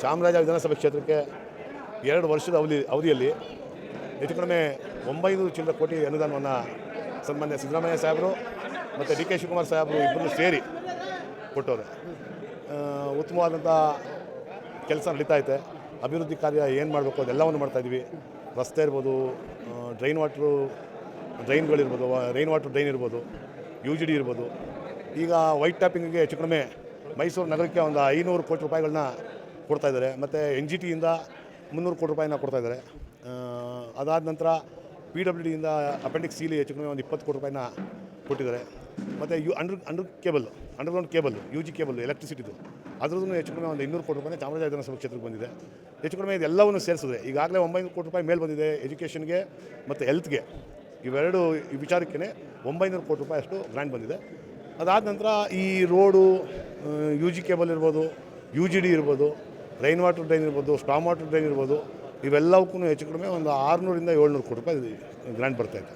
ಚಾಮರಾಜ ವಿಧಾನಸಭಾ ಕ್ಷೇತ್ರಕ್ಕೆ 2 ವರ್ಷದ ಅವಧಿಯಲ್ಲಿ ಹೆಚ್ಚು ಕಡಿಮೆ 900 ಚಿಲ್ಲರೆ ಕೋಟಿ ಅನುದಾನವನ್ನು ಸನ್ಮಾನ್ಯ ಸಿದ್ದರಾಮಯ್ಯ ಸಾಹೇಬರು ಮತ್ತು ಡಿ ಕೆ ಶಿವಕುಮಾರ್ ಸಾಹೇಬರು ಇಬ್ಬರು ಸೇರಿ ಕೊಟ್ಟವ್ರೆ. ಉತ್ತಮವಾದಂಥ ಕೆಲಸ ನಡೀತಾ ಐತೆ. ಅಭಿವೃದ್ಧಿ ಕಾರ್ಯ ಏನು ಮಾಡಬೇಕು ಅದೆಲ್ಲವನ್ನು ಮಾಡ್ತಾಯಿದ್ವಿ. ರಸ್ತೆ ಇರ್ಬೋದು, ಡ್ರೈನ್ಗಳಿರ್ಬೋದು, ರೈನ್ ವಾಟರ್ ಡ್ರೈನ್ ಇರ್ಬೋದು, UGD ಇರ್ಬೋದು. ಈಗ ವೈಟ್ ಟ್ಯಾಪಿಂಗಿಗೆ ಹೆಚ್ಚು ಕಡಿಮೆ ಮೈಸೂರು ನಗರಕ್ಕೆ ಒಂದು 500 ಕೋಟಿ ರೂಪಾಯಿಗಳನ್ನ ಕೊಡ್ತಾಯಿದ್ದಾರೆ. ಮತ್ತು NGTಯಿಂದ 300 ಕೋಟಿ ರೂಪಾಯಿನ ಕೊಡ್ತಾಯಿದ್ದಾರೆ. ಅದಾದ ನಂತರ PWDಯಿಂದ ಅಪೆಂಡಿಕ್ಸ್ ಸಿಲಿ ಹೆಚ್ಚು ಕಡಿಮೆ ಒಂದು 20 ಕೋಟಿ ರೂಪಾಯಿನ ಕೊಟ್ಟಿದ್ದಾರೆ. ಮತ್ತು ಅಂಡರ್ಗ್ರೌಂಡ್ ಕೇಬಲ್ UG ಕೇಬಲ್ ಎಲೆಕ್ಟ್ರಿಸಿಟಿದು ಅದ್ರದ್ದು ಹೆಚ್ಚು ಕಡಿಮೆ ಒಂದು 200 ಕೋಟಿ ರೂಪಾಯಿ ಚಾಮರಾಜ ವಿಧಾನಸಭಾ ಕ್ಷೇತ್ರಕ್ಕೆ ಬಂದಿದೆ. ಹೆಚ್ಚು ಕಡಿಮೆ ಇದೆಲ್ಲವನ್ನು ಸೇರಿಸಿದ್ರೆ ಈಗಾಗಲೇ 900 ಕೋಟಿ ರೂಪಾಯಿ ಮೇಲೆ ಬಂದಿದೆ. ಎಜುಕೇಷನ್ಗೆ ಮತ್ತು ಹೆಲ್ತ್ಗೆ ಇವೆರಡು ವಿಚಾರಕ್ಕೆ 900 ಕೋಟಿ ರೂಪಾಯಿ ಅಷ್ಟು ಗ್ರಾಂಟ್ ಬಂದಿದೆ. ಅದಾದ ನಂತರ ಈ ರೋಡು, UG ಕೇಬಲ್ ಇರ್ಬೋದು, UGD ಇರ್ಬೋದು, ರೈನ್ ವಾಟರ್ ಡ್ರೈನ್ ಇರ್ಬೋದು, ಸ್ಟಾಮ್ ವಾಟರ್ ಡ್ರೈನ್ ಇರ್ಬೋದು, ಇವೆಲ್ಲವಕ್ಕೂ ಹೆಚ್ಚು ಕಡಿಮೆ ಒಂದು 600 ಇಂದ 700 ಕೋಟಿ ರೂಪಾಯಿ ಗ್ರಾಂಟ್ ಬರ್ತಾಯಿದೆ.